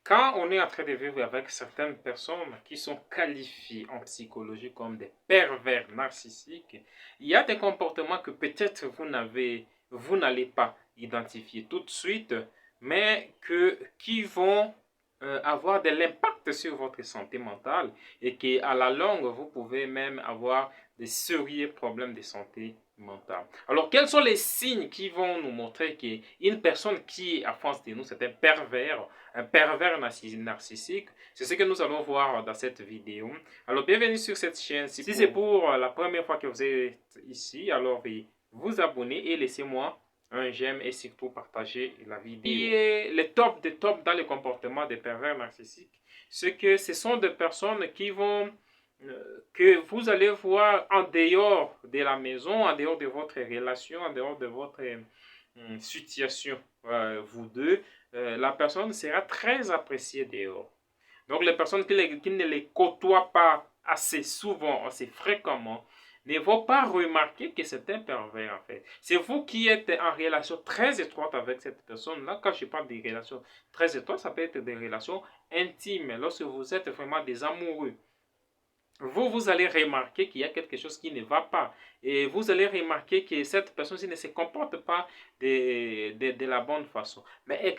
Quand on est en train de vivre avec certaines personnes qui sont qualifiées en psychologie comme des pervers narcissiques, il y a des comportements que peut-être vous n'allez pas identifier tout de suite, mais qui vont avoir de l'impact sur votre santé mentale et qui, à la longue, vous pouvez même avoir des sérieux problèmes de santé mentale. Alors, quels sont les signes qui vont nous montrer qu'une personne qui est en face de nous, c'est un pervers narcissique? C'est ce que nous allons voir dans cette vidéo. Alors, bienvenue sur cette chaîne. Si c'est pour la première fois que vous êtes ici, alors veuillez vous abonner et laissez-moi un j'aime et surtout partager la vidéo. Et le top des tops dans le comportement des pervers narcissiques, c'est que ce sont des personnes qui vont que vous allez voir en dehors de la maison, en dehors de votre relation, en dehors de votre situation, vous deux, la personne sera très appréciée dehors. Donc les personnes qui ne les côtoient pas assez souvent, assez fréquemment, ne vont pas remarquer que c'est un pervers en fait. C'est vous qui êtes en relation très étroite avec cette personne-là. Quand je parle des relations très étroites, ça peut être des relations intimes, lorsque vous êtes vraiment des amoureux. Vous allez remarquer qu'il y a quelque chose qui ne va pas. Et vous allez remarquer que cette personne-ci ne se comporte pas de la bonne façon. Mais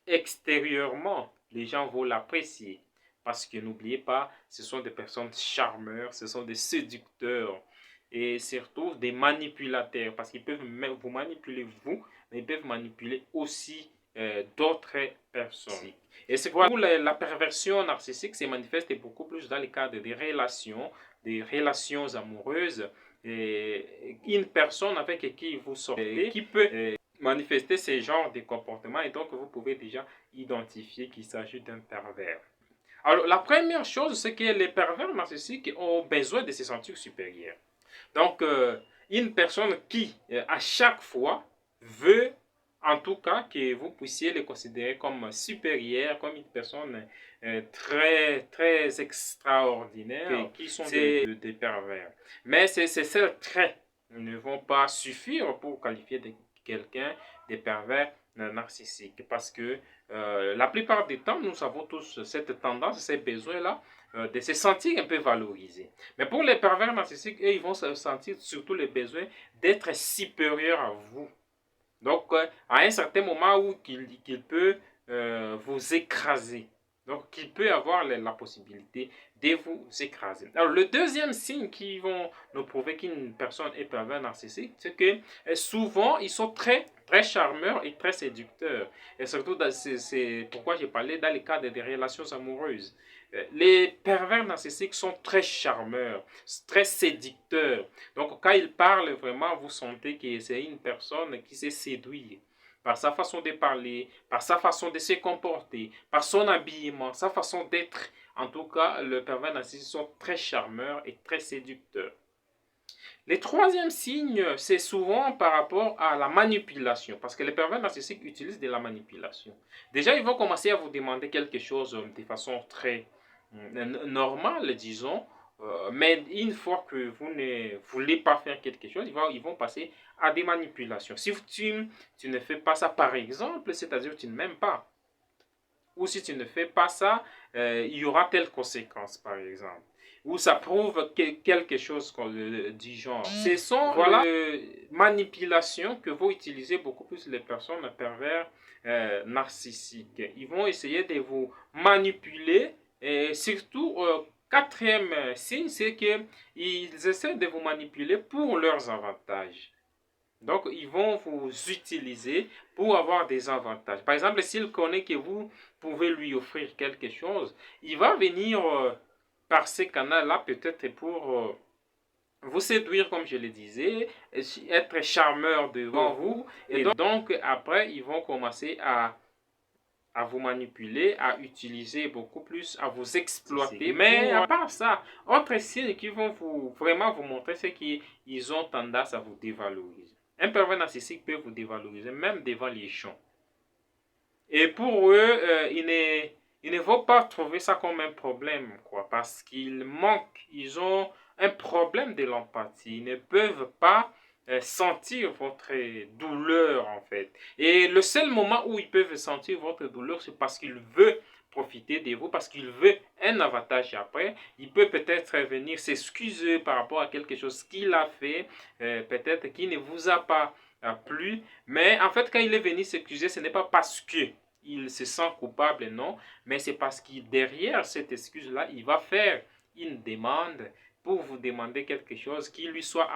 extérieurement, les gens vont l'apprécier. Parce que n'oubliez pas, ce sont des personnes charmeurs, ce sont des séducteurs. Et surtout des manipulateurs. Parce qu'ils peuvent vous manipuler vous, mais ils peuvent manipuler aussi d'autres personnes. Et c'est quoi la perversion narcissique se manifeste beaucoup plus dans le cadre des relations amoureuses. Et une personne avec qui vous sortez, qui peut manifester ce genre de comportement, et donc vous pouvez déjà identifier qu'il s'agit d'un pervers. Alors la première chose, c'est que les pervers narcissiques ont besoin de se sentir supérieurs. Donc une personne qui, à chaque fois, veut en tout cas que vous puissiez les considérer comme supérieurs, comme une personne très extraordinaire, qui sont des pervers. Mais ces seuls traits ne vont pas suffire pour qualifier quelqu'un de pervers narcissique. Parce que la plupart du temps, nous avons tous cette tendance, ces besoins-là, de se sentir un peu valorisés. Mais pour les pervers narcissiques, eux, ils vont se sentir surtout le besoin d'être supérieurs à vous. Donc, à un certain moment où qu'il peut vous écraser. Donc, il peut avoir la possibilité de vous écraser. Alors, le deuxième signe qui vont nous prouver qu'une personne est pervers narcissique, c'est que souvent, ils sont très charmeurs et très séducteurs. Et surtout, c'est pourquoi j'ai parlé dans le cadre des relations amoureuses. Les pervers narcissiques sont très charmeurs, très séducteurs. Donc, quand ils parlent, vraiment, vous sentez que c'est une personne qui sait séduire par sa façon de parler, par sa façon de se comporter, par son habillement, sa façon d'être. En tout cas, les pervers narcissiques sont très charmeurs et très séducteurs. Le troisième signe, c'est souvent par rapport à la manipulation, parce que les pervers narcissiques utilisent de la manipulation. Déjà, ils vont commencer à vous demander quelque chose de façon très normale, disons, mais une fois que vous ne voulez pas faire quelque chose, ils vont passer à des manipulations. Si tu ne fais pas ça, par exemple, c'est-à-dire que tu ne m'aimes pas, ou si tu ne fais pas ça, il y aura telle conséquence, par exemple. Ou ça prouve quelque chose du genre. Ce sont les manipulations que vont utiliser beaucoup plus les personnes pervers narcissiques. Ils vont essayer de vous manipuler et surtout, quatrième signe, c'est qu'ils essaient de vous manipuler pour leurs avantages. Donc, ils vont vous utiliser pour avoir des avantages. Par exemple, s'il connaît que vous pouvez lui offrir quelque chose, il va venir par ces canaux-là peut-être pour vous séduire, comme je le disais, être charmeur devant vous. Et donc, après, ils vont commencer à vous manipuler, à utiliser beaucoup plus, à vous exploiter. Mais à part ça, autre signe qui vont vraiment vous montrer, c'est qu'ils ont tendance à vous dévaloriser. Un pervers narcissique peut vous dévaloriser, même devant les gens. Et pour eux, ils ne vont pas trouver ça comme un problème, quoi, parce qu'ils manquent, ils ont un problème de l'empathie. Ils ne peuvent pas sentir votre douleur, en fait. Et le seul moment où ils peuvent sentir votre douleur, c'est parce qu'ils veulent profiter de vous parce qu'il veut un avantage après. Il peut peut-être venir s'excuser par rapport à quelque chose qu'il a fait, peut-être qui ne vous a pas plu. Mais en fait, quand il est venu s'excuser, ce n'est pas parce que il se sent coupable, non, mais c'est parce que derrière cette excuse-là, il va faire une demande pour vous demander quelque chose qui lui soit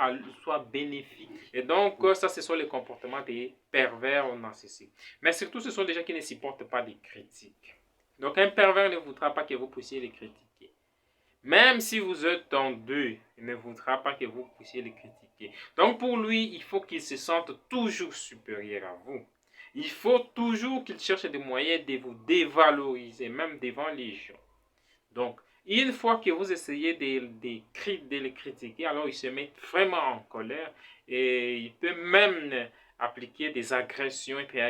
bénéfique. Et donc, ça, ce sont les comportements des pervers narcissiques. Mais surtout, ce sont des gens qui ne supportent pas des critiques. Donc, un pervers ne voudra pas que vous puissiez les critiquer. Même si vous êtes en deux, il ne voudra pas que vous puissiez les critiquer. Donc, pour lui, il faut qu'il se sente toujours supérieur à vous. Il faut toujours qu'il cherche des moyens de vous dévaloriser, même devant les gens. Donc, une fois que vous essayez de les critiquer, alors il se met vraiment en colère et il peut même appliquer des agressions très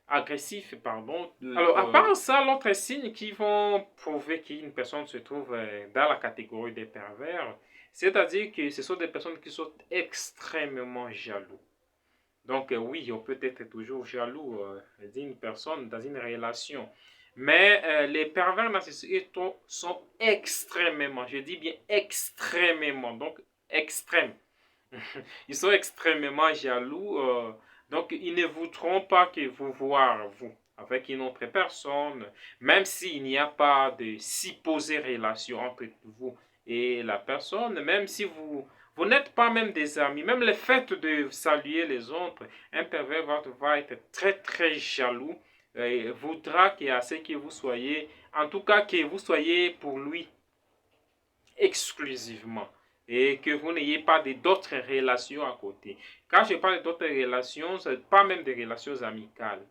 agressifs, pardon. Alors, à part ça, l'autre signe qui vont prouver qu'une personne se trouve dans la catégorie des pervers, c'est-à-dire que ce sont des personnes qui sont extrêmement jaloux. Donc, oui, on peut être toujours jaloux d'une personne dans une relation. Mais les pervers narcissiques sont extrêmement, je dis bien extrêmement, donc extrêmes. Ils sont extrêmement jaloux. Donc, ils ne voudront pas que vous voir, vous, avec une autre personne, même s'il n'y a pas de supposée relation entre vous et la personne, même si vous n'êtes pas même des amis, même le fait de saluer les autres, un pervers va être très très jaloux et voudra qu'à ce que vous soyez, en tout cas que vous soyez pour lui exclusivement et que vous n'ayez pas d'autres relations à côté. Quand je parle d'autres relations, ce n'est pas même des relations amicales.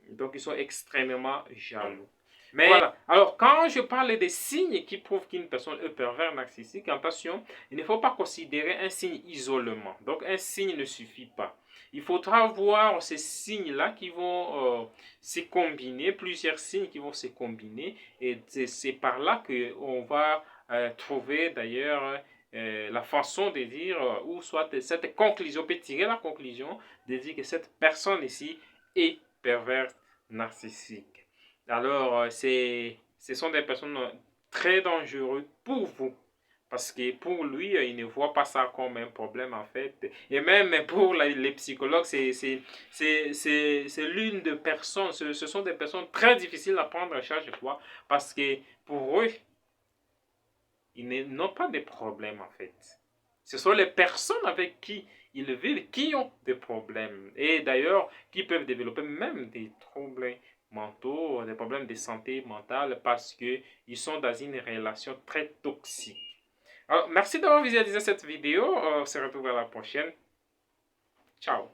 Donc, ils sont extrêmement jaloux. Mais voilà. Alors, quand je parle des signes qui prouvent qu'une personne est pervers narcissique, attention, il ne faut pas considérer un signe isolement. Donc, un signe ne suffit pas. Il faudra voir ces signes-là qui vont se combiner, plusieurs signes qui vont se combiner, et c'est par là qu'on va trouver d'ailleurs la façon de dire, ou soit cette conclusion, on peut tirer la conclusion de dire que cette personne ici est perverse narcissique. Alors, ce sont des personnes très dangereuses pour vous. Parce que pour lui, il ne voit pas ça comme un problème en fait. Et même pour les psychologues, c'est l'une des personnes, ce sont des personnes très difficiles à prendre en charge, quoi. Parce que pour eux, ils n'ont pas de problème en fait. Ce sont les personnes avec qui ils vivent qui ont des problèmes. Et d'ailleurs, qui peuvent développer même des troubles mentaux, des problèmes de santé mentale parce qu'ils sont dans une relation très toxique. Alors, merci d'avoir visualisé cette vidéo. On se retrouve à la prochaine. Ciao.